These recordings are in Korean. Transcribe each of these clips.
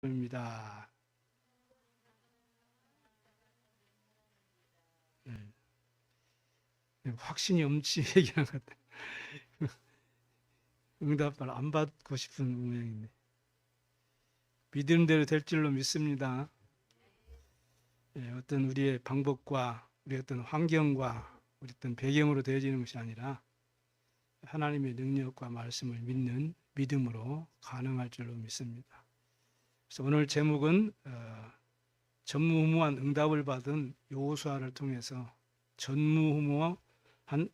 입니다. 확신이 없이 얘기하는 것 같아요. 응답을 안 받고 싶은 모양인데 믿음대로 될 줄로 믿습니다. 어떤 우리의 방법과 우리 어떤 환경과 우리 어떤 배경으로 되어지는 것이 아니라 하나님의 능력과 말씀을 믿는 믿음으로 가능할 줄로 믿습니다. 그래서 오늘 제목은 전무후무한 응답을 받은 여호수아를 통해서 전무후무한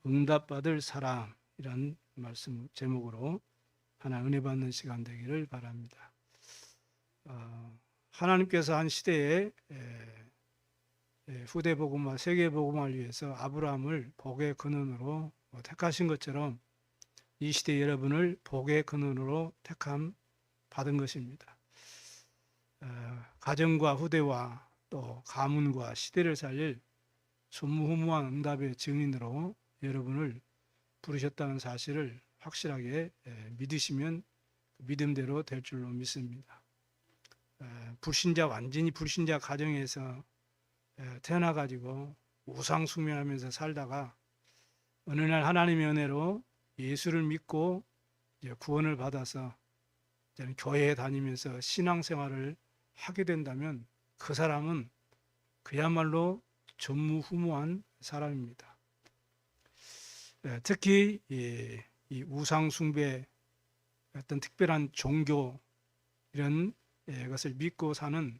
응답받을 사람이란 말씀 제목으로 하나 은혜 받는 시간 되기를 바랍니다. 하나님께서 한 시대에 후대 복음화, 세계 복음화를 위해서 아브라함을 복의 근원으로 택하신 것처럼 이 시대 여러분을 복의 근원으로 택함 받은 것입니다. 가정과 후대와 또 가문과 시대를 살릴 전무후무한 응답의 증인으로 여러분을 부르셨다는 사실을 확실하게 믿으시면 믿음대로 될 줄로 믿습니다. 불신자, 완전히 불신자 가정에서 태어나가지고 우상 숭배하면서 살다가 어느 날 하나님의 은혜로 예수를 믿고 구원을 받아서 교회에 다니면서 신앙생활을 하게 된다면 그 사람은 그야말로 전무후무한 사람입니다. 특히 이 우상 숭배, 어떤 특별한 종교 이런 것을 믿고 사는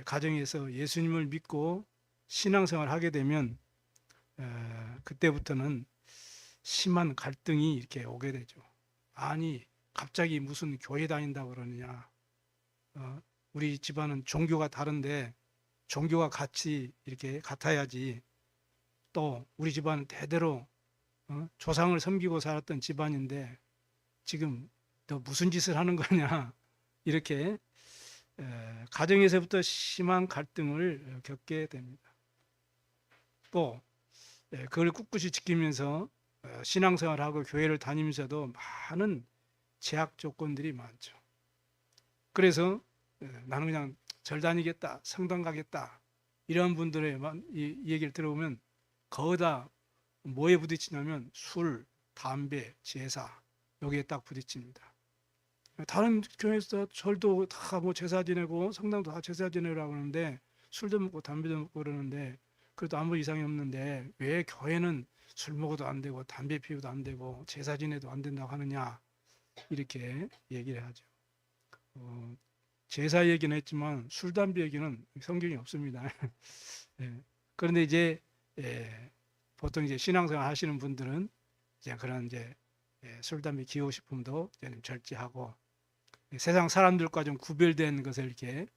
가정에서 예수님을 믿고 신앙생활을 하게 되면 그때부터는 심한 갈등이 이렇게 오게 되죠. 아니 갑자기 무슨 교회 다닌다고 그러느냐, 우리 집안은 종교가 다른데 종교가 같이 이렇게 같아야지, 또 우리 집안은 대대로 조상을 섬기고 살았던 집안인데 지금 너 무슨 짓을 하는 거냐, 이렇게 가정에서부터 심한 갈등을 겪게 됩니다. 또 그걸 꿋꿋이 지키면서 신앙생활하고 교회를 다니면서도 많은 제약 조건들이 많죠. 그래서 나는 그냥 절 다니겠다, 성당 가겠다, 이런 분들의 이 얘기를 들어보면 거기다 뭐에 부딪히냐면 술, 담배, 제사, 여기에 딱 부딪힙니다. 다른 교회에서 절도 다 뭐 제사 지내고 성당도 다 제사 지내라고 그러는데 술도 먹고 담배도 먹고 그러는데 그래도 아무 이상이 없는데 왜 교회는 술 먹어도 안 되고 담배 피워도 안 되고 제사 지내도 안 된다고 하느냐, 이렇게 얘기를 하죠. 제사 얘기는 했지만 술, 담배 얘기는 성경이 없습니다. 예. 그런데 이제 보통 이제 신앙생활 하시는 분들은 이제 그런 술, 담배, 기호식품도 절제하고 세상 사람들과 좀 구별된 것을 이렇게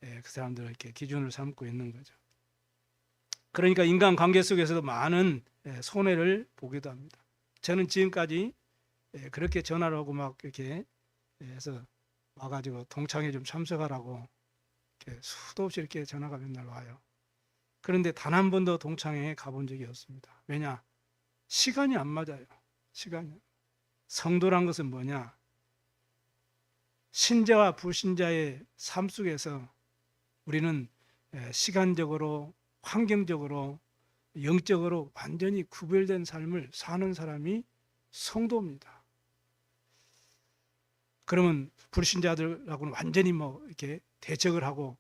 그 사람들을 이렇게 기준으로 삼고 있는 거죠. 그러니까 인간 관계 속에서도 많은 손해를 보기도 합니다. 저는 지금까지 그렇게 전화를 하고 막 이렇게 해서 와가지고 동창회 좀 참석하라고 이렇게 수도 없이 이렇게 전화가 맨날 와요. 그런데 단 한 번도 동창회에 가본 적이 없습니다. 왜냐? 시간이 안 맞아요. 시간이. 성도란 것은 뭐냐? 신자와 불신자의 삶 속에서 우리는 시간적으로, 환경적으로, 영적으로 완전히 구별된 삶을 사는 사람이 성도입니다. 그러면 불신자들하고는 완전히 뭐 이렇게 대적을 하고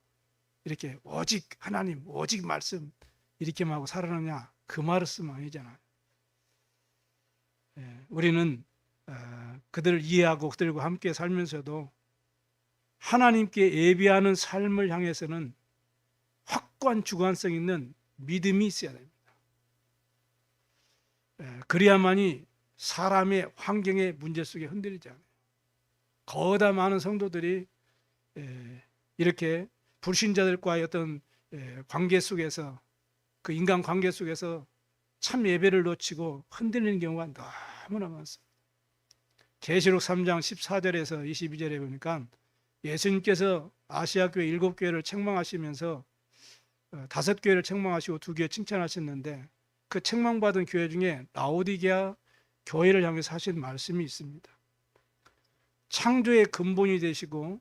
이렇게 오직 하나님, 오직 말씀 이렇게만 하고 살아나냐, 그 말을 쓰면 아니잖아요. 우리는 그들을 이해하고 그들과 함께 살면서도 하나님께 예비하는 삶을 향해서는 확고한 주관성 있는 믿음이 있어야 됩니다. 그래야만이 사람의 환경의 문제 속에 흔들리지 않아요. 거다 많은 성도들이 이렇게 불신자들과의 어떤 관계 속에서, 그 인간 관계 속에서 참 예배를 놓치고 흔들리는 경우가 너무나 많습니다. 계시록 3장 14절에서 22절에 보니까 예수님께서 아시아 교회 7교회를 책망하시면서 5교회를 책망하시고 2교회 칭찬하셨는데 그 책망받은 교회 중에 라오디게아 교회를 향해서 하신 말씀이 있습니다. 창조의 근본이 되시고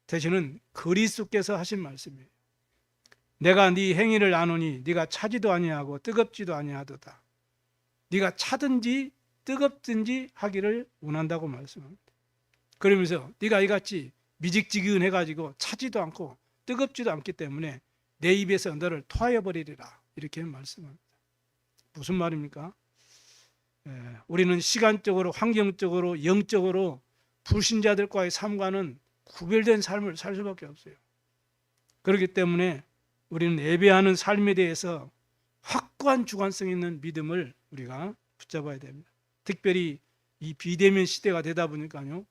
되시는 그리스도께서 하신 말씀이에요. 내가 네 행위를 아노니 네가 차지도 아니하고 뜨겁지도 아니하도다. 네가 차든지 뜨겁든지 하기를 원한다고 말씀합니다. 그러면서 네가 이같이 미직지근해가지고 차지도 않고 뜨겁지도 않기 때문에 내 입에서 너를 토하여 버리리라, 이렇게 말씀합니다. 무슨 말입니까? 우리는 시간적으로, 환경적으로, 영적으로 불신자들과의 삶과는 구별된 삶을 살 수밖에 없어요. 그렇기 때문에 우리는 예배하는 삶에 대해서 확고한 주관성 있는 믿음을 우리가 붙잡아야 됩니다. 특별히 이 비대면 시대가 되다 보니까요,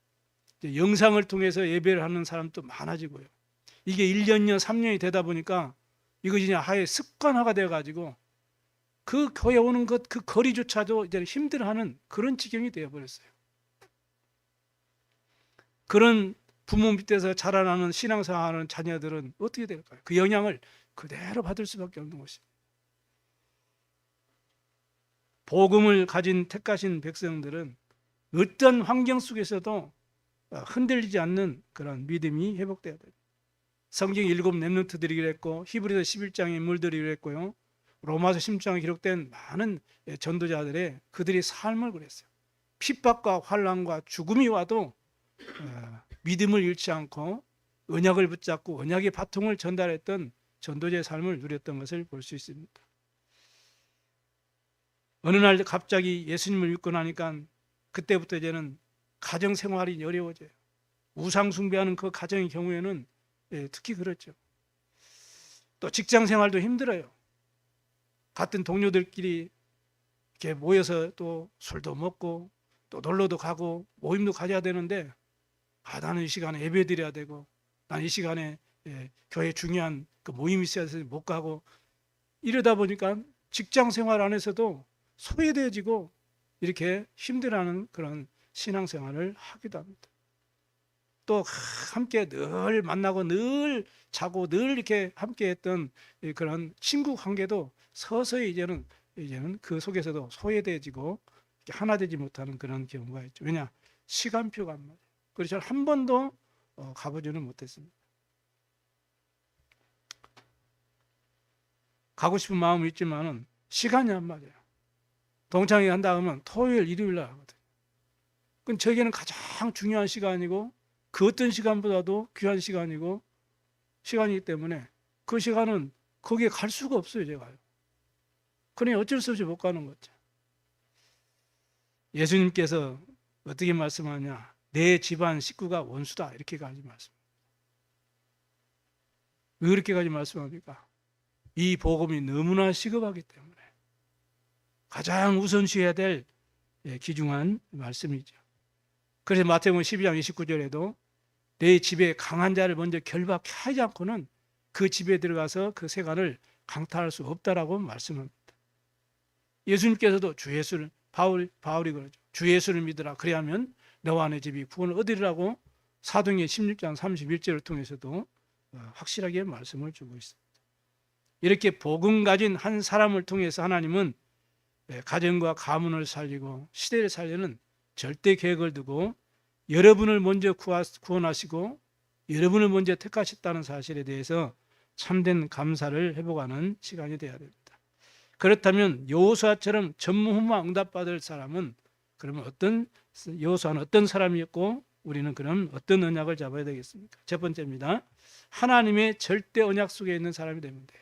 영상을 통해서 예배를 하는 사람도 많아지고요. 이게 1년여 3년이 되다 보니까 이것이 아예 습관화가 되어가지고 그 교회 오는 것, 그 거리조차도 이제 힘들어하는 그런 지경이 되어버렸어요. 그런 부모 밑에서 자라나는 신앙생활하는 자녀들은 어떻게 될까요? 그 영향을 그대로 받을 수밖에 없는 것입니다. 복음을 가진 택하신 백성들은 어떤 환경 속에서도 흔들리지 않는 그런 믿음이 회복되어야 됩니다. 성경 7 렘넌트들이 그랬고, 히브리서 11장의 인물들이 그랬고요, 로마서 16장에 기록된 많은 전도자들의 그들의 삶을 그랬어요. 핍박과 환난과 죽음이 와도 믿음을 잃지 않고 언약을 붙잡고 언약의 바통을 전달했던 전도자의 삶을 누렸던 것을 볼 수 있습니다. 어느 날 갑자기 예수님을 믿고 나니까 그때부터 이제는 가정 생활이 어려워져요. 우상 숭배하는 그 가정의 경우에는 특히 그렇죠. 또 직장 생활도 힘들어요. 같은 동료들끼리 이렇게 모여서 또 술도 먹고 또 놀러도 가고 모임도 가져야 되는데, 나는 이 시간에 예배 드려야 되고, 난 이 시간에 교회 중요한 그 모임이 있어서 못 가고, 이러다 보니까 직장 생활 안에서도 소외되어지고 이렇게 힘들어하는 그런 신앙생활을 하기도 합니다. 또 함께 늘 만나고 늘 자고 늘 이렇게 함께 했던 그런 친구 관계도 서서히 이제는 그 속에서도 소외되어지고 하나 되지 못하는 그런 경우가 있죠. 왜냐? 시간표가 안 맞아요. 그래서 한 번도 가보지는 못했습니다. 가고 싶은 마음은 있지만은 시간이 안 맞아요. 동창회 한다 하면 토요일, 일요일 날 하거든요. 그건 저에게는 가장 중요한 시간이고 그 어떤 시간보다도 귀한 시간이기 때문에 그 시간은 거기에 갈 수가 없어요, 제가요. 그러니 어쩔 수 없이 못 가는 거죠. 예수님께서 어떻게 말씀하냐? 내 집안 식구가 원수다, 이렇게까지 말씀. 왜 그렇게까지 말씀합니까? 이 복음이 너무나 시급하기 때문에 가장 우선시해야 될 귀중한 말씀이죠. 그래서 마태복음 12장 29절에도 내 집에 강한 자를 먼저 결박하지 않고는 그 집에 들어가서 그 세간을 강탈할 수 없다라고 말씀합니다. 예수님께서도 주 예수를, 바울이 그러죠. 주 예수를 믿으라, 그래야면 너와 내 집이 구원을 얻으리라고 사도행전 16장 31절을 통해서도 확실하게 말씀을 주고 있습니다. 이렇게 복음 가진 한 사람을 통해서 하나님은 가정과 가문을 살리고 시대를 살리는 절대 계획을 두고 여러분을 먼저 구원하시고 여러분을 먼저 택하셨다는 사실에 대해서 참된 감사를 회복하는 시간이 되어야 됩니다. 그렇다면 여호수아처럼 전무후무한 응답받을 사람은 그러면 여호수아는 어떤 사람이었고 우리는 그럼 어떤 언약을 잡아야 되겠습니까? 첫 번째입니다. 하나님의 절대 언약 속에 있는 사람이 되면 돼요.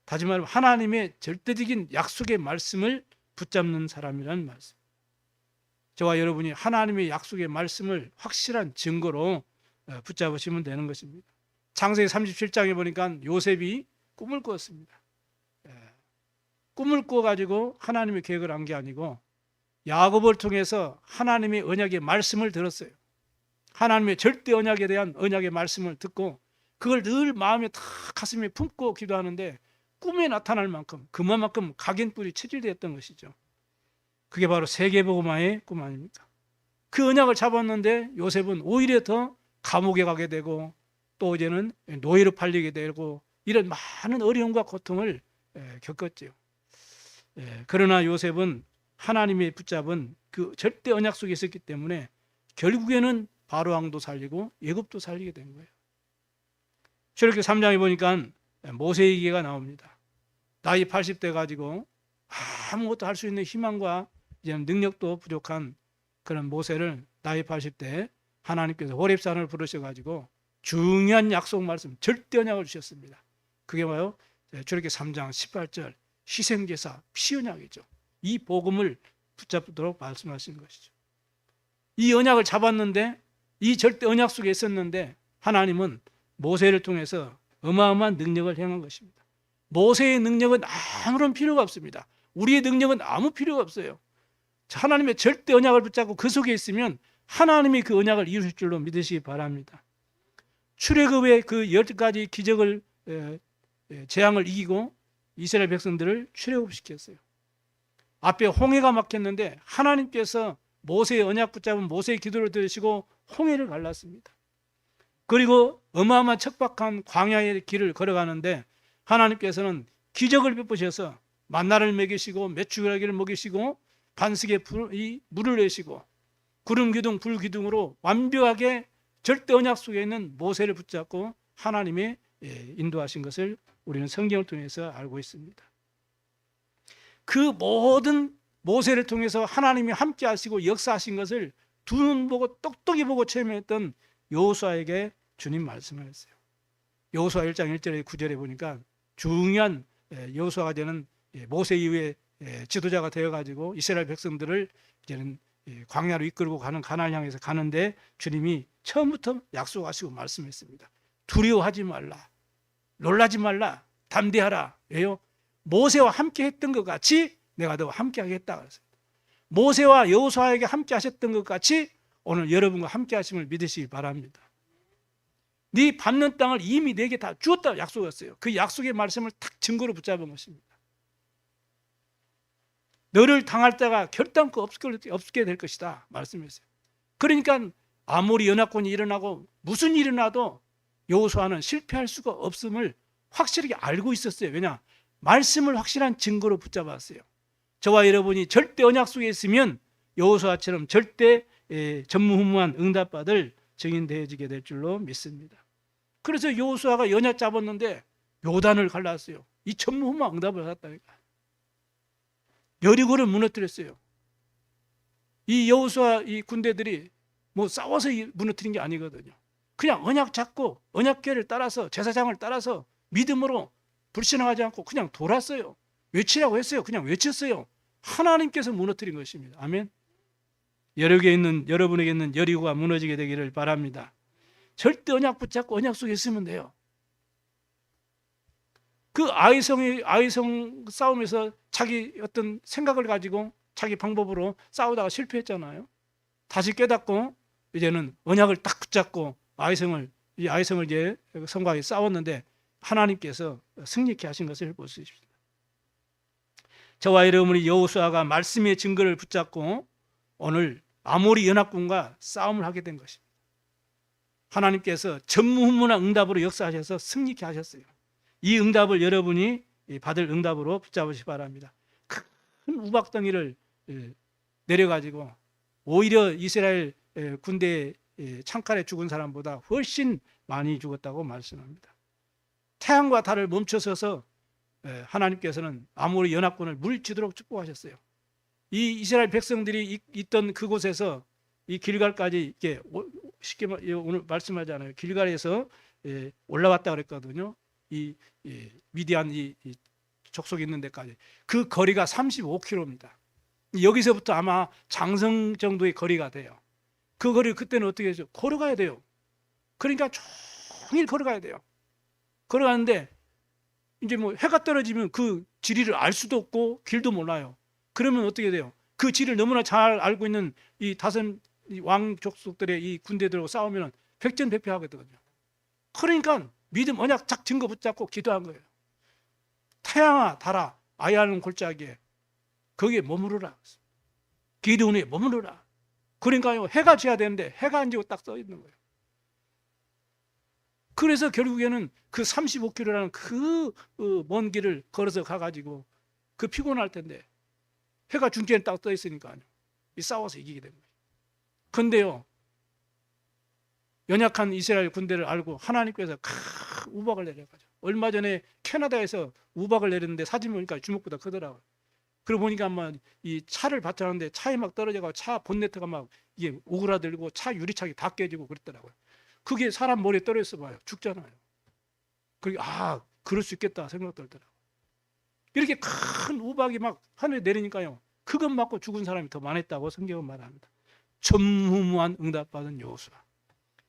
다시 말하면 하나님의 절대적인 약속의 말씀을 붙잡는 사람이라는 말씀. 저와 여러분이 하나님의 약속의 말씀을 확실한 증거로 붙잡으시면 되는 것입니다. 창세기 37장에 보니까 요셉이 꿈을 꾸었습니다. 꿈을 꾸어가지고 하나님의 계획을 한 게 아니고 야곱을 통해서 하나님의 언약의 말씀을 들었어요. 하나님의 절대 언약에 대한 언약의 말씀을 듣고 그걸 늘 마음에 다 가슴에 품고 기도하는데 꿈에 나타날 만큼 그만큼 각인뿔이 체질되었던 것이죠. 그게 바로 세계복음화의 꿈 아닙니까? 그 언약을 잡았는데 요셉은 오히려 더 감옥에 가게 되고 또 이제는 노예로 팔리게 되고 이런 많은 어려움과 고통을 겪었죠. 그러나 요셉은 하나님의 붙잡은 그 절대 언약 속에 있었기 때문에 결국에는 바로 왕도 살리고 애굽도 살리게 된 거예요. 출애굽기 3장에 보니까 모세 얘기가 나옵니다. 나이 80대 가지고 아무것도 할 수 있는 희망과 이제 능력도 부족한 그런 모세를 나이 80대 하나님께서 호렙산을 부르셔가지고 중요한 약속 말씀, 절대 언약을 주셨습니다. 그게 뭐예요? 출애굽기 3장 18절 희생제사 피 언약이죠. 이 복음을 붙잡도록 말씀하신 것이죠. 이 언약을 잡았는데, 이 절대 언약 속에 있었는데 하나님은 모세를 통해서 어마어마한 능력을 행한 것입니다. 모세의 능력은 아무런 필요가 없습니다. 우리의 능력은 아무 필요가 없어요. 하나님의 절대 언약을 붙잡고 그 속에 있으면 하나님이 그 언약을 이루실 줄로 믿으시기 바랍니다. 출애굽의 그 10가지 기적을 재앙을 이기고 이스라엘 백성들을 출애굽시켰어요. 앞에 홍해가 막혔는데 하나님께서 모세의 언약 붙잡은 모세의 기도를 들으시고 홍해를 갈랐습니다. 그리고 어마어마한 척박한 광야의 길을 걸어가는데 하나님께서는 기적을 베푸셔서 만나를 먹이시고 메추라기를 먹이시고 반석에 물을 내시고 구름 기둥 불 기둥으로 완벽하게 절대 언약 속에 있는 모세를 붙잡고 하나님이 인도하신 것을 우리는 성경을 통해서 알고 있습니다. 그 모든 모세를 통해서 하나님이 함께 하시고 역사하신 것을 두 눈 보고 똑똑히 보고 체험했던 여호수아에게 주님 말씀하셨어요. 여호수아 1장 1절에 9절에 보니까 중요한 여호수아가 되는 모세 이후에 지도자가 되어가지고 이스라엘 백성들을 이제는 광야로 이끌고 가는 가나안을 향해서 가는데 주님이 처음부터 약속하시고 말씀했습니다. 두려워하지 말라, 놀라지 말라, 담대하라. 왜요? 모세와 함께 했던 것 같이 내가 너와 함께 하겠다 그랬어요. 모세와 여호수아에게 함께 하셨던 것 같이 오늘 여러분과 함께 하심을 믿으시기 바랍니다. 네 밟는 땅을 이미 내게 다 주었다 약속했어요. 그 약속의 말씀을 딱 증거로 붙잡은 것입니다. 너를 당할 때가 결단코 없게 될 것이다 말씀했어요. 그러니까 아무리 연합군이 일어나고 무슨 일이 일어나도 여호수아는 실패할 수가 없음을 확실하게 알고 있었어요. 왜냐? 말씀을 확실한 증거로 붙잡았어요. 저와 여러분이 절대 언약 속에 있으면 여호수아처럼 절대 전무후무한 응답받을 증인 되어지게 될 줄로 믿습니다. 그래서 여호수아가 언약 잡았는데 요단을 갈랐어요. 이 전무후무한 응답을 받았다니까. 여리고를 무너뜨렸어요. 이 여호수아 이 군대들이 뭐 싸워서 무너뜨린 게 아니거든요. 그냥 언약 잡고 언약궤를 따라서 제사장을 따라서 믿음으로 불신앙하지 않고 그냥 돌았어요. 외치라고 했어요. 그냥 외쳤어요. 하나님께서 무너뜨린 것입니다. 아멘. 여러분에게 있는 여리고가 무너지게 되기를 바랍니다. 절대 언약 붙잡고 언약 속에 있으면 돼요. 그 아이성 싸움에서 자기 어떤 생각을 가지고 자기 방법으로 싸우다가 실패했잖아요. 다시 깨닫고 이제는 언약을 딱 붙잡고 아이성을 이제 성과 싸웠는데 하나님께서 승리케 하신 것을 볼 수 있습니다. 저와 여러분이 여호수아가 말씀의 증거를 붙잡고 오늘 아모리 연합군과 싸움을 하게 된 것입니다. 하나님께서 전무후무한 응답으로 역사하셔서 승리케 하셨어요. 이 응답을 여러분이 받을 응답으로 붙잡으시기 바랍니다. 큰 우박덩이를 내려가지고 오히려 이스라엘 군대 창칼에 죽은 사람보다 훨씬 많이 죽었다고 말씀합니다. 태양과 달을 멈춰서서 하나님께서는 아모리 연합군을 물리치도록 축복하셨어요. 이 이스라엘 백성들이 있던 그곳에서 이 길갈까지 이렇게 쉽게 오늘 말씀하잖아요. 길갈에서 올라왔다 그랬거든요. 이 미디안 이 족속이 있는 데까지 그 거리가 35km입니다. 여기서부터 아마 장성 정도의 거리가 돼요. 그 거리 그때는 어떻게 해서 걸어가야 돼요. 그러니까 종일 걸어가야 돼요. 걸어가는데 이제 뭐 해가 떨어지면 그 지리를 알 수도 없고 길도 몰라요. 그러면 어떻게 돼요? 그 지리를 너무나 잘 알고 있는 이 다섯 왕 족속들의 이 군대들하고 싸우면 백전백패하거든요. 그러니까 믿음 언약 작 증거 붙잡고 기도한 거예요. 태양아 달아 아야는 골짜기에 거기에 머무르라. 기드온에 머무르라. 그러니까요 해가 져야 되는데 해가 안 지고 딱 써 있는 거예요. 그래서 결국에는 그 35km라는 그 먼 길을 걸어서 가가지고 그 피곤할 텐데 해가 중간에 딱 떠 있으니까요. 싸워서 이기게 된 거예요. 근데요 연약한 이스라엘 군대를 알고 하나님께서 우박을 내려가죠. 얼마 전에 캐나다에서 우박을 내렸는데 사진 보니까 주먹보다 크더라고요. 그러고 보니까 아마 이 차를 받쳐놨는데 차에 막 떨어져가지고 차 본네트가 막 이게 오그라들고 차 유리창이 다 깨지고 그랬더라고요. 그게 사람 머리에 떨어졌어 봐요. 죽잖아요. 그러니까 그럴 수 있겠다 생각 들더라고요. 이렇게 큰 우박이 막 하늘에 내리니까요. 그것 맞고 죽은 사람이 더 많았다고 성경은 말합니다. 전무후무한 응답받은 여호수아.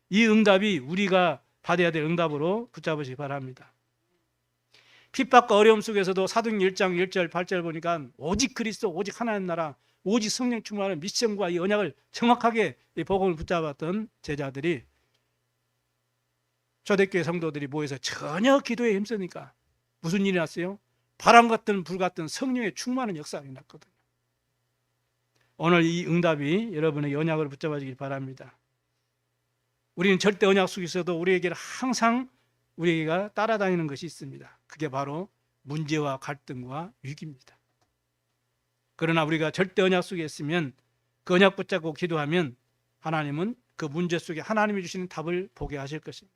이 응답이 우리가 받아야 될 응답으로 붙잡으시기 바랍니다. 핍박과 어려움 속에서도 사도행전 1장 1절 8절 보니까 오직 그리스도 오직 하나님 나라 오직 성령 충만한 미션과 이 언약을 정확하게 이 복음을 붙잡았던 제자들이 초대교회 성도들이 모여서 전혀 기도에 힘쓰니까 무슨 일이 났어요? 바람 같은 불 같은 성령의 충만한 역사가 났거든요. 오늘 이 응답이 여러분의 언약을 붙잡아주길 바랍니다. 우리는 절대 언약 속에서도 우리에게 항상 우리가 따라다니는 것이 있습니다. 그게 바로 문제와 갈등과 위기입니다. 그러나 우리가 절대 언약 속에 있으면 그 언약 붙잡고 기도하면 하나님은 그 문제 속에 하나님이 주시는 답을 보게 하실 것입니다.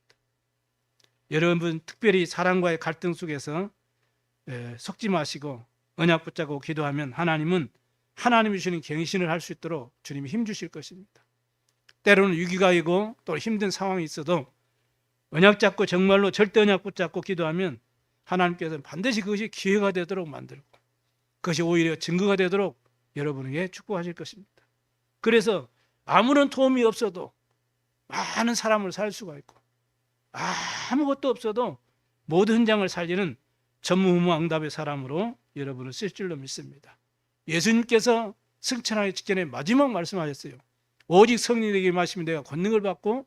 여러분 특별히 사랑과의 갈등 속에서 속지 마시고 언약 붙잡고 기도하면 하나님은 하나님이 주시는 갱신을 할 수 있도록 주님이 힘 주실 것입니다. 때로는 위기가 있고 또 힘든 상황이 있어도 언약 잡고 정말로 절대 언약 붙잡고 기도하면 하나님께서는 반드시 그것이 기회가 되도록 만들고 그것이 오히려 증거가 되도록 여러분에게 축복하실 것입니다. 그래서 아무런 도움이 없어도 많은 사람을 살 수가 있고 아무것도 없어도 모든 현장을 살리는 전무후무한 응답의 사람으로 여러분을 쓸 줄로 믿습니다. 예수님께서 승천하기 직전에 마지막 말씀하셨어요. 오직 성령에게 말씀이 내가 권능을 받고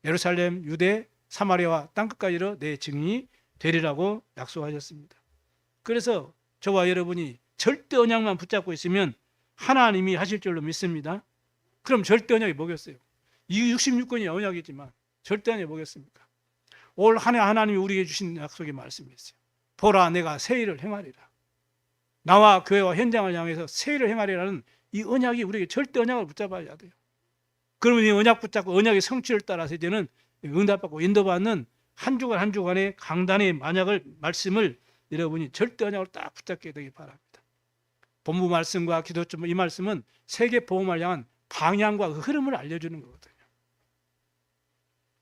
예루살렘, 유대, 사마리아와 땅끝까지로 내 증인이 되리라고 약속하셨습니다. 그래서 저와 여러분이 절대 언약만 붙잡고 있으면 하나님이 하실 줄로 믿습니다. 그럼 절대 언약이 뭐겠어요? 이 66권이 언약이지만 절대 언약이 뭐겠습니까? 올 한 해 하나님이 우리에게 주신 약속의 말씀이 있어요. 보라 내가 새 일을 행하리라. 나와 교회와 현장을 향해서 새 일을 행하리라는 이 언약이 우리에게 절대 언약을 붙잡아야 돼요. 그러면 이 언약 붙잡고 언약의 성취를 따라서 이제는 응답받고 인도받는 한 주간 한 주간의 강단의 말씀을 여러분이 절대 언약을 딱 붙잡게 되기 바랍니다. 본부 말씀과 기도점 이 말씀은 세계 복음을 향한 방향과 그 흐름을 알려주는 거거든요.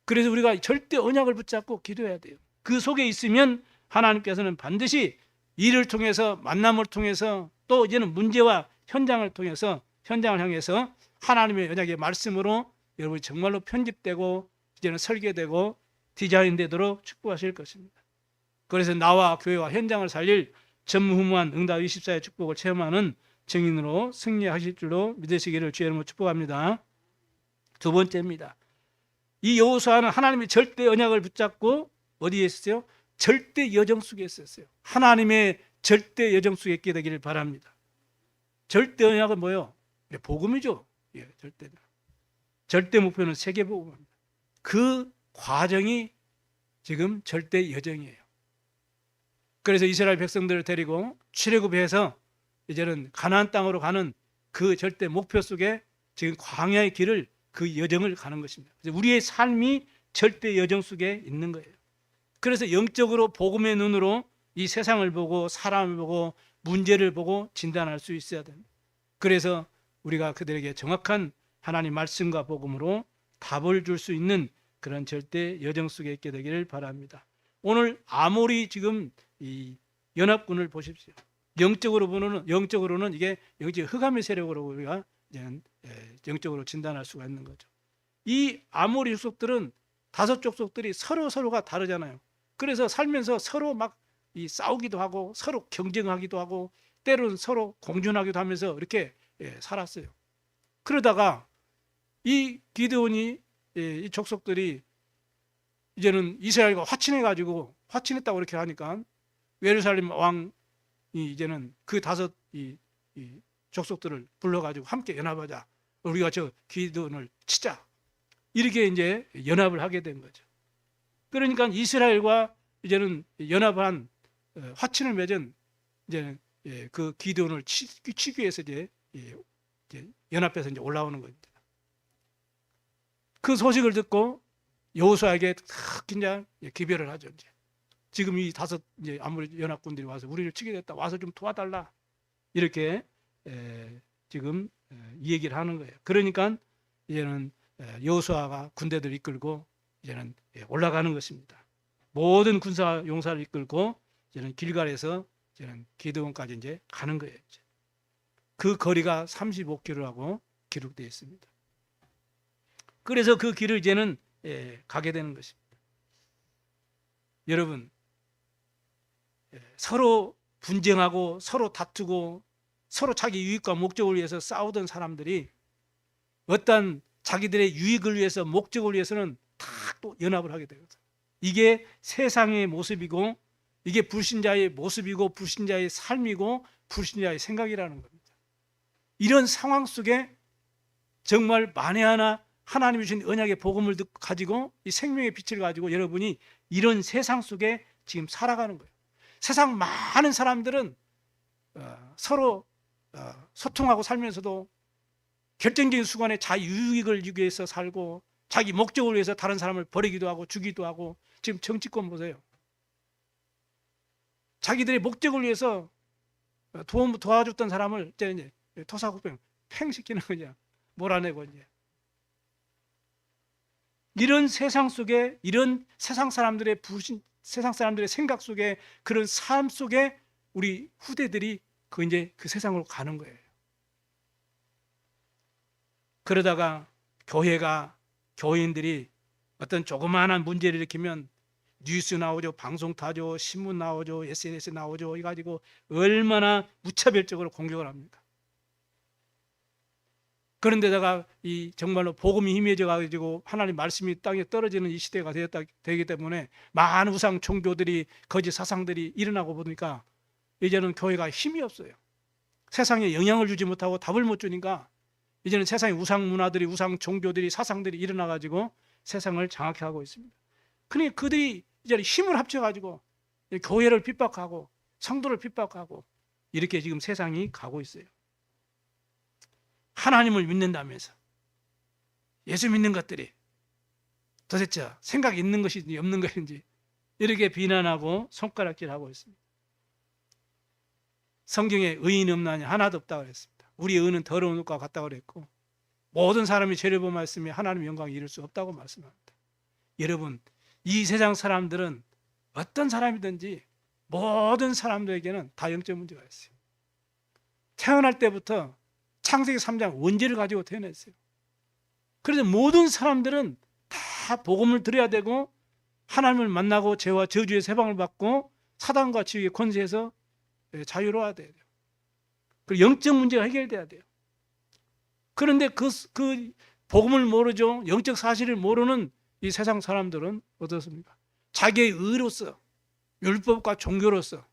그래서 우리가 절대 언약을 붙잡고 기도해야 돼요. 그 속에 있으면 하나님께서는 반드시 일을 통해서 만남을 통해서 또 이제는 문제와 현장을 통해서 현장을 향해서 하나님의 언약의 말씀으로 여러분이 정말로 편집되고 이제는 설계되고 디자인되도록 축복하실 것입니다. 그래서 나와 교회와 현장을 살릴 전무후무한 응답 24의 축복을 체험하는 증인으로 승리하실 줄로 믿으시기를 주의 이름으로 축복합니다. 두 번째입니다. 이 여호수아는 하나님의 절대 언약을 붙잡고 어디에 있었어요? 절대 여정 속에 있었어요. 하나님의 절대 여정 속에 있게 되기를 바랍니다. 절대 언약은 뭐예요? 복음이죠. 예, 절대 목표는 세계 복음입니다. 그 과정이 지금 절대 여정이에요. 그래서 이스라엘 백성들을 데리고 출애굽해서 이제는 가나안 땅으로 가는 그 절대 목표 속에 지금 광야의 길을 그 여정을 가는 것입니다. 그래서 우리의 삶이 절대 여정 속에 있는 거예요. 그래서 영적으로 복음의 눈으로 이 세상을 보고 사람을 보고 문제를 보고 진단할 수 있어야 됩니다. 그래서 우리가 그들에게 정확한 하나님 말씀과 복음으로 답을 줄 수 있는 그런 절대 여정 속에 있게 되기를 바랍니다. 오늘 아모리 지금 이 연합군을 보십시오. 영적으로는 이게 영적 흑암의 세력으로 우리가 영적으로 진단할 수가 있는 거죠. 이 아모리 족속들은 다섯 족속들이 서로가 다르잖아요. 그래서 살면서 서로 막 싸우기도 하고 서로 경쟁하기도 하고 때로는 서로 공존하기도 하면서 이렇게 살았어요. 그러다가 이 기드온이 이 족속들이 이제는 이스라엘과 화친했다고 이렇게 하니까 예루살렘 왕이 이제는 그 다섯 이 족속들을 불러가지고 함께 연합하자. 우리가 저 기드온을 치자. 이렇게 이제 연합을 하게 된 거죠. 그러니까 이스라엘과 이제는 연합한 화친을 맺은 이제 그 기드온을 치기 위해서 이제 연합해서 이제 올라오는 겁니다. 그 소식을 듣고 여호수아에게 탁 이제 기별을 하죠. 이제 지금 이 다섯 이제 아무리 연합군들이 와서 우리를 치게 됐다. 와서 좀 도와달라. 이렇게 지금 이 얘기를 하는 거예요. 그러니까 이제는 여호수아가 군대들 이끌고 이제는 올라가는 것입니다. 모든 군사 용사를 이끌고 이제는 길갈에서 이제는 기드온까지 이제 가는 거예요. 이제. 그 거리가 35km라고 기록되어 있습니다. 그래서 그 길을 이제는 가게 되는 것입니다. 여러분, 서로 분쟁하고 서로 다투고 서로 자기 유익과 목적을 위해서 싸우던 사람들이 어떤 자기들의 유익을 위해서 목적을 위해서는 다 또 연합을 하게 되거든요. 이게 세상의 모습이고 이게 불신자의 모습이고 불신자의 삶이고 불신자의 생각이라는 겁니다. 이런 상황 속에 정말 만에 하나 하나님이 주신 언약의 복음을 가지고 이 생명의 빛을 가지고 여러분이 이런 세상 속에 지금 살아가는 거예요. 세상 많은 사람들은 서로 소통하고 살면서도 결정적인 순간에 자유익을 위해서 살고 자기 목적을 위해서 다른 사람을 버리기도 하고 죽이기도 하고 지금 정치권 보세요. 자기들의 목적을 위해서 도와줬던 사람을 이제 토사구팽 팽시키는 거냐 몰아내고 이제 이런 세상 속에 이런 세상 사람들의 세상 사람들의 생각 속에 그런 삶 속에 우리 후대들이 이제 그 세상으로 가는 거예요. 그러다가 교인들이 어떤 조그마한 문제를 일으키면 뉴스 나오죠, 방송 타죠, 신문 나오죠, SNS 나오죠. 이 가지고 얼마나 무차별적으로 공격을 합니까? 그런데다가 이 정말로 복음이 희미해져 가지고 하나님 말씀이 땅에 떨어지는 이 시대가 되기 때문에 많은 우상 종교들이 거짓 사상들이 일어나고 보니까 이제는 교회가 힘이 없어요. 세상에 영향을 주지 못하고 답을 못 주니까 이제는 세상의 우상 문화들이 우상 종교들이 사상들이 일어나 가지고 세상을 장악해 하고 있습니다. 그러니 그들이 이제 힘을 합쳐 가지고 교회를 핍박하고 성도를 핍박하고 이렇게 지금 세상이 가고 있어요. 하나님을 믿는다면서 예수 믿는 것들이 도대체 생각이 있는 것인지 없는 것인지 이렇게 비난하고 손가락질하고 있습니다. 성경에 의인이 없나니 하나도 없다고 그랬습니다. 우리 의는 더러운 것과 같다고 그랬고 모든 사람이 죄를 범하였으며 하나님의 영광을 이룰 수 없다고 말씀합니다. 여러분, 이 세상 사람들은 어떤 사람이든지 모든 사람들에게는 다 영적 문제가 있어요. 태어날 때부터 창세기 3장 원죄를 가지고 태어났어요. 그래서 모든 사람들은 다 복음을 들어야 되고 하나님을 만나고 죄와 저주의 세방을 받고 사단과 지옥의 권세에서 자유로워야 돼요. 그리고 영적 문제가 해결돼야 돼요. 그런데 그 복음을 모르죠. 영적 사실을 모르는 이 세상 사람들은 어떻습니까? 자기의 의로서 율법과 종교로서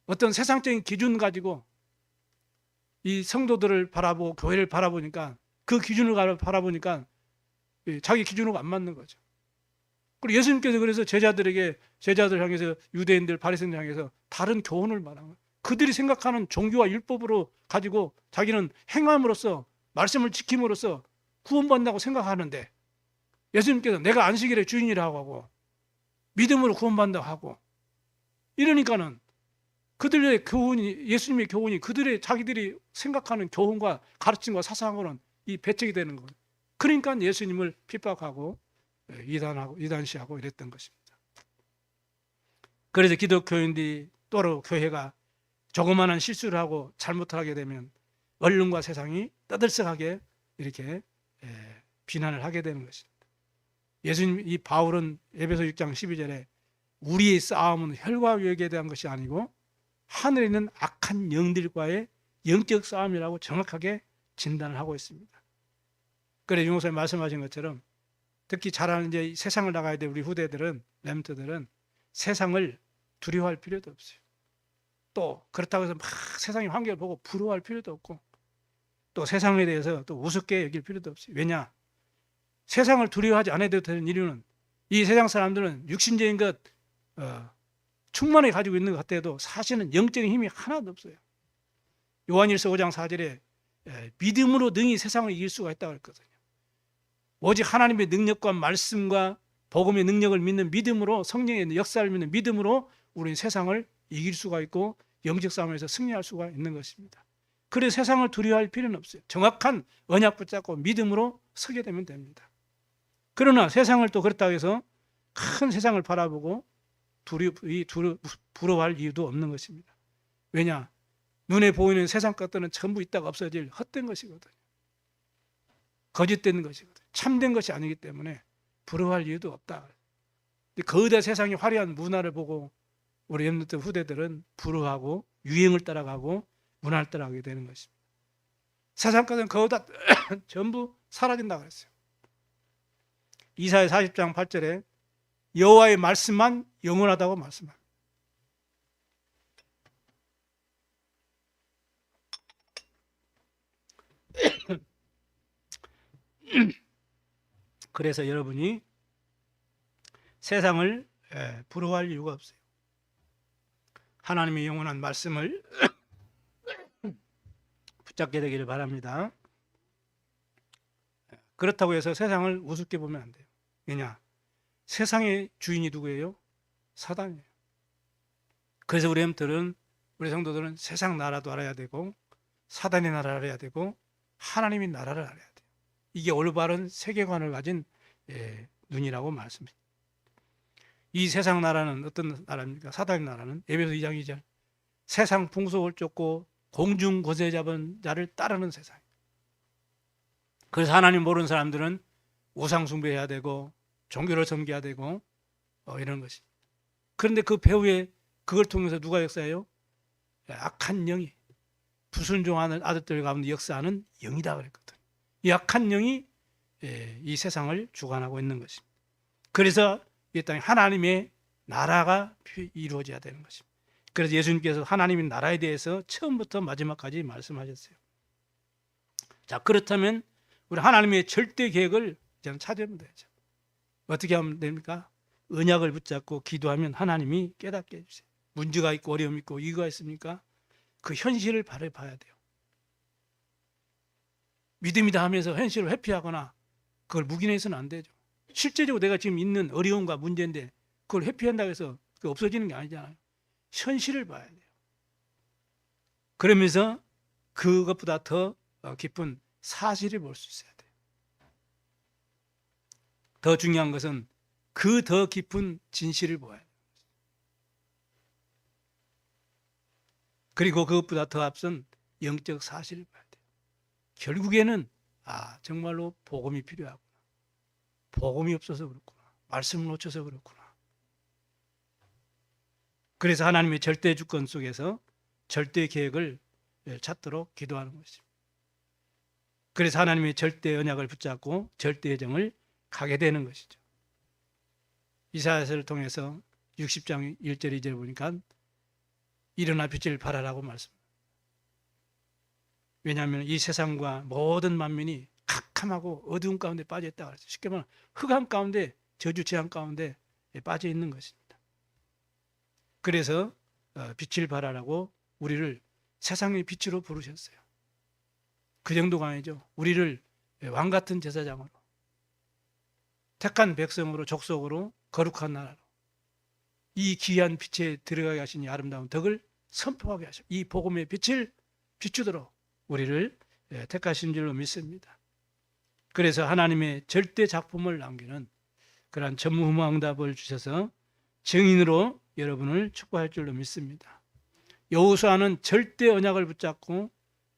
어떤 세상적인 기준 가지고 이 성도들을 바라보고 교회를 바라보니까 그 기준을 바라보니까 자기 기준으로 안 맞는 거죠. 그리고 예수님께서 그래서 제자들 향해서 유대인들 바리새인들 향해서 다른 교훈을 말한 거예요. 그들이 생각하는 종교와 율법으로 가지고 자기는 행함으로써 말씀을 지킴으로써 구원받는다고 생각하는데 예수님께서 내가 안식일의 주인이라고 하고 믿음으로 구원받는다고 하고 이러니까는 그들의 교훈이 예수님의 교훈이 그들의 자기들이 생각하는 교훈과 가르침과 사상으로는 이 배척이 되는 거예요. 그러니까 예수님을 핍박하고 이단시하고 이랬던 것입니다. 그래서 기독교인들이 또로 교회가 조그마한 실수를 하고 잘못을 하게 되면 언론과 세상이 떠들썩하게 이렇게 비난을 하게 되는 것입니다. 예수님 이 바울은 에베소 6장 12절에 우리의 싸움은 혈과 육에 대한 것이 아니고 하늘에 있는 악한 영들과의 영적 싸움이라고 정확하게 진단을 하고 있습니다. 그래 유목사님 말씀하신 것처럼 특히 잘하는 이제 세상을 나가야 될 우리 후대들은 렘트들은 세상을 두려워할 필요도 없어요. 또 그렇다고 해서 막 세상의 환경을 보고 부러워할 필요도 없고 또 세상에 대해서 또 우습게 여길 필요도 없어요. 왜냐? 세상을 두려워하지 않아도 되는 이유는 이 세상 사람들은 육신적인 것 충만히 가지고 있는 것 같아도 사실은 영적인 힘이 하나도 없어요. 요한일서 5장 4절에 믿음으로 능히 세상을 이길 수가 있다고 했거든요. 오직 하나님의 능력과 말씀과 복음의 능력을 믿는 믿음으로, 성령의 역사를 믿는 믿음으로 우리는 세상을 이길 수가 있고 영적 싸움에서 승리할 수가 있는 것입니다. 그래서 세상을 두려워할 필요는 없어요. 정확한 언약 붙잡고 믿음으로 서게 되면 됩니다. 그러나 세상을 또 그렇다고 해서 큰 세상을 바라보고 부러워할 이유도 없는 것입니다. 왜냐? 눈에 보이는 세상 것들은 전부 있다가 없어질 헛된 것이거든요. 거짓된 것이거든요. 참된 것이 아니기 때문에 부러워할 이유도 없다. 거대 세상의 화려한 문화를 보고 우리 렘넌트 후대들은 부러워하고 유행을 따라가고 문화를 따라가게 되는 것입니다. 세상 것은 거기다 전부 사라진다고 그랬어요. 이사야 40장 8절에 여호와의 말씀만 영원하다고 말씀합니다. 그래서 여러분이 세상을 부러워할 이유가 없어요. 하나님의 영원한 말씀을 붙잡게 되기를 바랍니다. 그렇다고 해서 세상을 우습게 보면 안 돼요. 왜냐? 세상의 주인이 누구예요? 사단이에요. 그래서 우리 렘들은, 우리 성도들은 세상 나라도 알아야 되고 사단의 나라를 알아야 되고 하나님의 나라를 알아야 돼요. 이게 올바른 세계관을 가진 눈이라고 말씀합니다. 이 세상 나라는 어떤 나라입니까? 사단의 나라는 에베소 2장 2절 세상 풍속을 쫓고 공중 권세 잡은 자를 따르는 세상. 그래서 하나님 모르는 사람들은 우상 숭배해야 되고 종교를 섬겨야 되고 이런 것입니다. 그런데 그 배후에 그걸 통해서 누가 역사해요? 악한 영이, 불순종하는 아들들 가운데 역사하는 영이다 그랬거든요. 이 악한 영이 이 세상을 주관하고 있는 것입니다. 그래서 이 땅에 하나님의 나라가 이루어져야 되는 것입니다. 그래서 예수님께서 하나님의 나라에 대해서 처음부터 마지막까지 말씀하셨어요. 자, 그렇다면 우리 하나님의 절대 계획을 이제 찾으면 되죠. 어떻게 하면 됩니까? 언약을 붙잡고 기도하면 하나님이 깨닫게 해주세요. 문제가 있고 어려움이 있고 이유가 있습니까? 그 현실을 바로 봐야 돼요. 믿음이다 하면서 현실을 회피하거나 그걸 묵인해서는 안 되죠. 실제적으로 내가 지금 있는 어려움과 문제인데 그걸 회피한다고 해서 그게 없어지는 게 아니잖아요. 현실을 봐야 돼요. 그러면서 그것보다 더 깊은 사실을 볼 수 있어야 돼요. 더 중요한 것은 그 더 깊은 진실을 보아야 돼요. 그리고 그것보다 더 앞선 영적 사실을 봐야 돼요. 결국에는 정말로 복음이 필요하구나. 복음이 없어서 그렇구나. 말씀을 놓쳐서 그렇구나. 그래서 하나님의 절대 주권 속에서 절대 계획을 찾도록 기도하는 것입니다. 그래서 하나님의 절대 언약을 붙잡고 절대 예정을 가게 되는 것이죠. 이사야서를 통해서 60장 1절 2절 보니까 일어나 빛을 발하라고 말씀합니다. 왜냐하면 이 세상과 모든 만민이 캄캄하고 어두운 가운데 빠져 있다고 그랬어요. 쉽게 말하면 흑암 가운데, 저주 재앙 가운데 빠져 있는 것입니다. 그래서 빛을 발하라고 우리를 세상의 빛으로 부르셨어요. 그 정도가 아니죠. 우리를 왕 같은 제사장으로, 택한 백성으로, 족속으로, 거룩한 나라로 이 귀한 빛에 들어가게 하신 이 아름다운 덕을 선포하게 하셔. 이 복음의 빛을 비추도록 우리를 택하신 줄로 믿습니다. 그래서 하나님의 절대 작품을 남기는 그러한 전무후무응답을 주셔서 증인으로 여러분을 축복할 줄로 믿습니다. 여호수아는 절대 언약을 붙잡고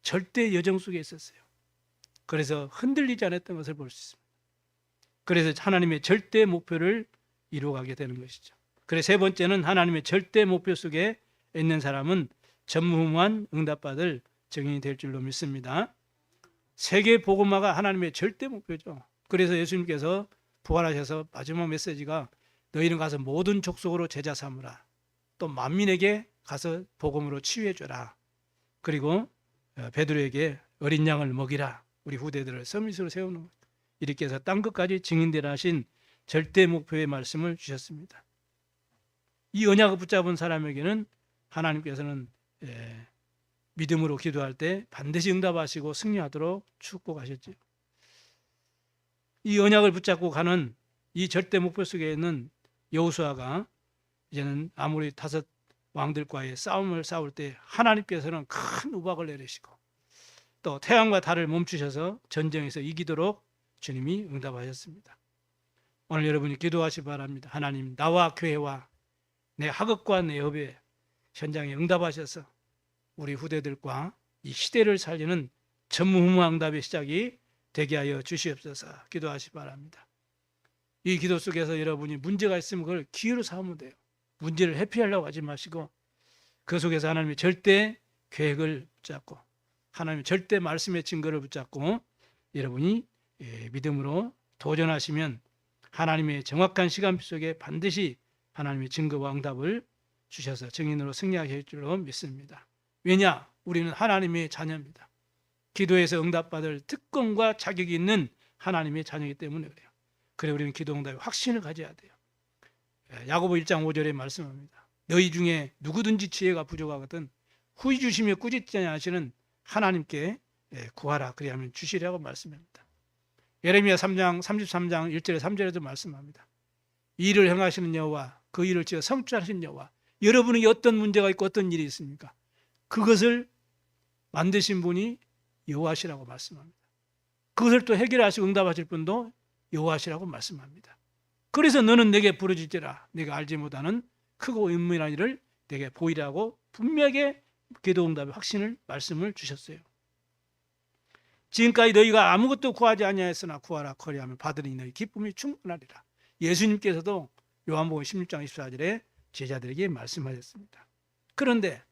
절대 여정 속에 있었어요. 그래서 흔들리지 않았던 것을 볼 수 있습니다. 그래서 하나님의 절대 목표를 이루어가게 되는 것이죠. 그래서 세 번째는 하나님의 절대 목표 속에 있는 사람은 전무후무한 응답받을 증인이 될 줄로 믿습니다. 세계 복음화가 하나님의 절대 목표죠. 그래서 예수님께서 부활하셔서 마지막 메시지가 너희는 가서 모든 족속으로 제자 삼으라. 또 만민에게 가서 복음으로 치유해 줘라. 그리고 베드로에게 어린 양을 먹이라. 우리 후대들을 서밋으로 세우는 것. 이렇게 해서 땅 끝까지 증인되라 하신 절대 목표의 말씀을 주셨습니다. 이 언약을 붙잡은 사람에게는 하나님께서는 믿음으로 기도할 때 반드시 응답하시고 승리하도록 축복하셨죠. 이 언약을 붙잡고 가는 이 절대 목표 속에 있는 여호수아가 이제는 아무리 다섯 왕들과의 싸움을 싸울 때 하나님께서는 큰 우박을 내리시고 또 태양과 달을 멈추셔서 전쟁에서 이기도록 주님이 응답하셨습니다. 오늘 여러분이 기도하시 바랍니다. 하나님, 나와 교회와 내 학업과 내 협의 현장에 응답하셔서 우리 후대들과 이 시대를 살리는 전무후무한 응답의 시작이 되게 하여 주시옵소서. 기도하시 바랍니다. 이 기도 속에서 여러분이 문제가 있으면 그걸 기회로 삼으면 돼요. 문제를 회피하려고 하지 마시고 그 속에서 하나님의 절대 계획을 붙잡고 하나님의 절대 말씀의 증거를 붙잡고 여러분이 믿음으로 도전하시면 하나님의 정확한 시간표 속에 반드시 하나님의 증거와 응답을 주셔서 증인으로 승리하게 할 줄로 믿습니다. 왜냐? 우리는 하나님의 자녀입니다. 기도에서 응답받을 특권과 자격이 있는 하나님의 자녀이기 때문에 그래요. 그래 우리는 기도 응답에 확신을 가져야 돼요. 야고보 1장 5절에 말씀합니다. 너희 중에 누구든지 지혜가 부족하거든 후히 주시며 꾸짖지 않으시는 하나님께 구하라. 그리하면 주시리라고 말씀합니다. 예레미야 3장 33장 1절에 3절에도 말씀합니다. 이 일을 행하시는 여호와 그 일을 지어 성취하시는 여호와 여러분에게 어떤 문제가 있고 어떤 일이 있습니까? 그것을 만드신 분이 여호와시라고 말씀합니다. 그것을 또 해결하시고 응답하실 분도 여호와시라고 말씀합니다. 그래서 너는 내게 부르짖으라. 내가 알지 못하는 크고 은밀한 일을 내게 보이라고 분명하게 기도 응답의 확신을 말씀을 주셨어요. 지금까지 너희가 아무것도 구하지 아니하였으나 구하라 거리하면 받으니 너희 기쁨이 충만하리라. 예수님께서도 요한복음 16장 24절에 제자들에게 말씀하셨습니다. 그런데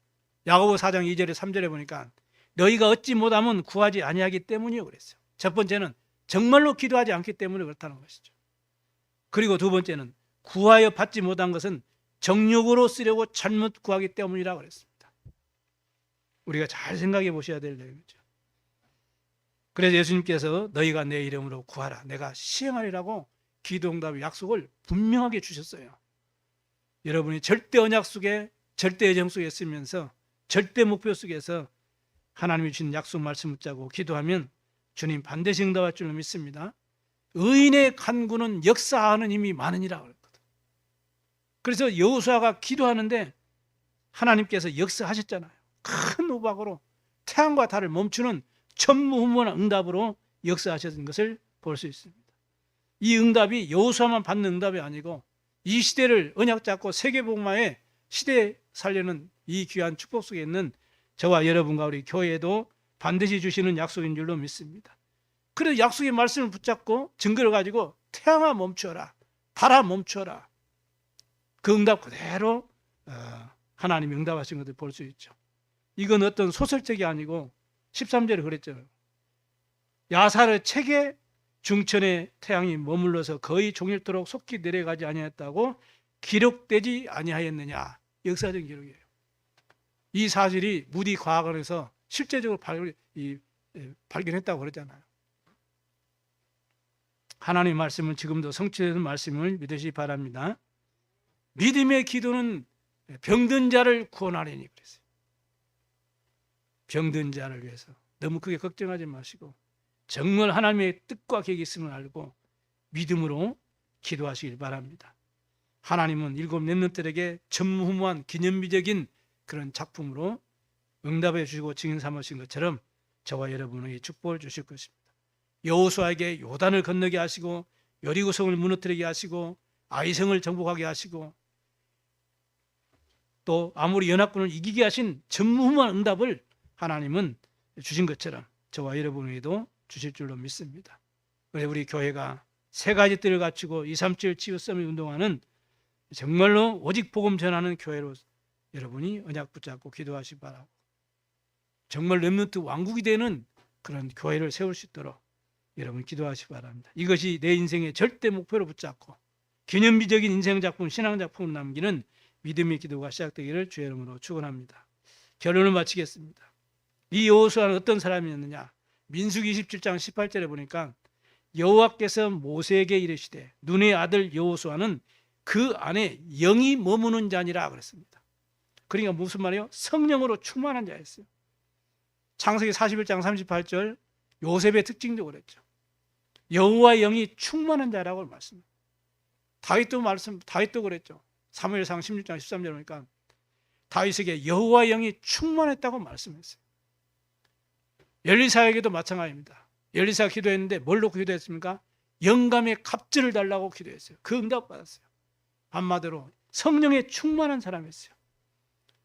야고보 4장 2절에 3절에 보니까 너희가 얻지 못하면 구하지 아니하기 때문이요 그랬어요. 첫 번째는 정말로 기도하지 않기 때문에 그렇다는 것이죠. 그리고 두 번째는 구하여 받지 못한 것은 정욕으로 쓰려고 잘못 구하기 때문이라고 그랬습니다. 우리가 잘 생각해 보셔야 될 내용이죠. 그래서 예수님께서 너희가 내 이름으로 구하라 내가 시행하리라고 기도 응답의 약속을 분명하게 주셨어요. 여러분이 절대 언약 속에 절대 예정 속에 있으면서 절대 목표 속에서 하나님이 주신 약속 말씀 붙잡고 기도하면 주님 반드시 응답할 줄로 믿습니다. 의인의 간구는 역사하는 힘이 많으니라 그랬거든. 그래서 여호수아가 기도하는데 하나님께서 역사하셨잖아요. 큰 우박으로 태양과 달을 멈추는 전무후무한 응답으로 역사하셨던 것을 볼 수 있습니다. 이 응답이 여호수아만 받는 응답이 아니고 이 시대를 언약 잡고 세계복음화의 시대 살려는 이 귀한 축복 속에 있는 저와 여러분과 우리 교회에도 반드시 주시는 약속인 줄로 믿습니다. 그래서 약속의 말씀을 붙잡고 증거를 가지고 태양아 멈춰라, 달아 멈춰라. 그 응답 그대로 하나님이 응답하신 것을 볼 수 있죠. 이건 어떤 소설책이 아니고 13절에 그랬죠. 야살의 책에 중천의 태양이 머물러서 거의 종일토록 속히 내려가지 아니했다고 기록되지 아니하였느냐. 역사적인 기록이에요. 이 사실이 무디 과학원에서 실제적으로 발견했다고 그러잖아요. 하나님의 말씀은 지금도 성취되는 말씀을 믿으시기 바랍니다. 믿음의 기도는 병든 자를 구원하려니 그랬어요. 병든 자를 위해서 너무 크게 걱정하지 마시고 정말 하나님의 뜻과 계획이 있음을 알고 믿음으로 기도하시길 바랍니다. 하나님은 일곱 렘넌트들에게 전무후무한 기념비적인 그런 작품으로 응답해 주시고 증인 삼으신 것처럼 저와 여러분에게 축복을 주실 것입니다. 여호수아에게 요단을 건너게 하시고 여리고성을 무너뜨리게 하시고 아이성을 정복하게 하시고 또 아모리 연합군을 이기게 하신 전무후무한 응답을 하나님은 주신 것처럼 저와 여러분에게도 주실 줄로 믿습니다. 그래서 우리 교회가 세 가지 뜰을 갖추고 237 치유섬을 운동하는 정말로 오직 복음 전하는 교회로 여러분이 언약 붙잡고 기도하시 바라고 정말 렘넌트 왕국이 되는 그런 교회를 세울 수 있도록 여러분 기도하시 바랍니다. 이것이 내 인생의 절대 목표로 붙잡고 기념비적인 인생작품, 신앙작품을 남기는 믿음의 기도가 시작되기를 주의 이름으로 축원합니다. 결론을 마치겠습니다. 이 여호수아는 어떤 사람이었느냐? 민수기 27장 18절에 보니까 여호와께서 모세에게 이르시되 눈의 아들 여호수아는 그 안에 영이 머무는 자니라 그랬습니다. 그러니까 무슨 말이에요? 성령으로 충만한 자였어요. 창세기 41장 38절 요셉의 특징도 그랬죠. 여호와의 영이 충만한 자라고 말씀합니다. 다윗도 그랬죠. 사무엘상 16장 13절 보니까 다윗에게 여호와 영이 충만했다고 말씀했어요. 엘리사에게도 마찬가지입니다. 엘리사가 기도했는데 뭘로 기도했습니까? 영감의 갑절을 달라고 기도했어요. 그 응답 받았어요. 한마디로 성령에 충만한 사람이었어요.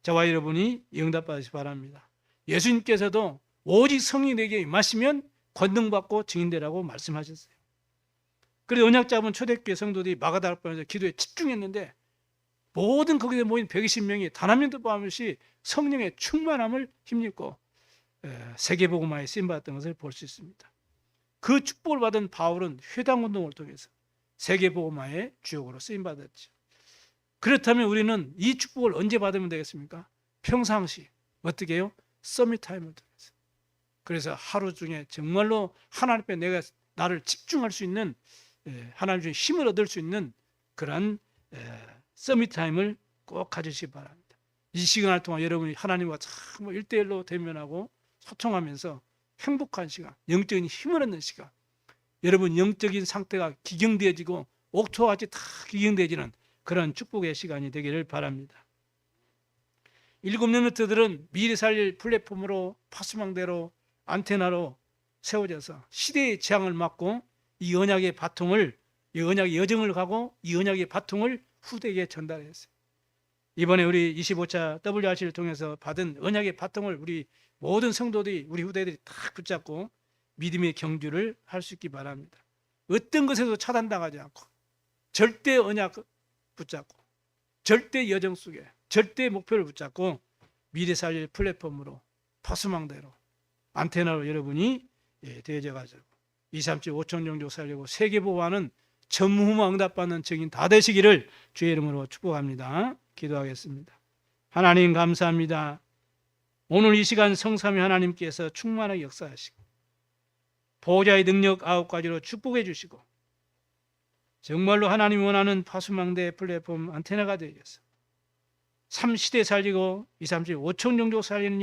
저와 여러분이 응답 받으시기 바랍니다. 예수님께서도 오직 성령이 내게 임하시면 권능받고 증인되라고 말씀하셨어요. 그래서 언약 잡은 초대교회 성도들이 마가다락방에서 기도에 집중했는데 모든 거기에 모인 120명이 단 한 명도 빠짐없이 성령의 충만함을 힘입고 세계복음화에 쓰임받았던 것을 볼 수 있습니다. 그 축복을 받은 바울은 회당운동을 통해서 세계복음화의 주역으로 쓰임받았죠. 그렇다면 우리는 이 축복을 언제 받으면 되겠습니까? 평상시 어떻게 해요? 서밋타임을 통해서. 그래서 하루 중에 정말로 하나님 앞에 내가 나를 집중할 수 있는, 하나님 중에 힘을 얻을 수 있는 그런 서밋타임을 꼭 가지시기 바랍니다. 이 시간을 통해 여러분이 하나님과 정말 1대1로 대면하고 소통하면서 행복한 시간, 영적인 힘을 얻는 시간, 여러분 영적인 상태가 기경되어지고 옥토와 같이 다 기경되어지는 그런 축복의 시간이 되기를 바랍니다. 7렘넌트들은 미리 살릴 플랫폼으로 파수망대로 안테나로 세워져서 시대의 재앙을 막고 이 언약의 바통을, 이 언약의 여정을 가고 이 언약의 바통을 후대에게 전달했어요. 이번에 우리 25차 WRC를 통해서 받은 언약의 바통을 우리 모든 성도들이, 우리 후대들이 딱 붙잡고 믿음의 경주를 할 수 있기 바랍니다. 어떤 것에도 차단당하지 않고 절대 언약 붙잡고 절대 여정 속에 절대 목표를 붙잡고 미래 살릴 플랫폼으로 파수망대로 안테나로 여러분이 되어져 가지고 237 5천 종족 살리고 세계보고하는 전무후무한 응답받는 증인 다 되시기를 주의 이름으로 축복합니다. 기도하겠습니다. 하나님 감사합니다. 오늘 이 시간 성삼위 하나님께서 충만하게 역사하시고 보호자의 능력 9가지로 축복해 주시고 정말로 하나님 원하는 파수망대 플랫폼 안테나가 되어서 3시대 살리고 237 5천 종족 살리는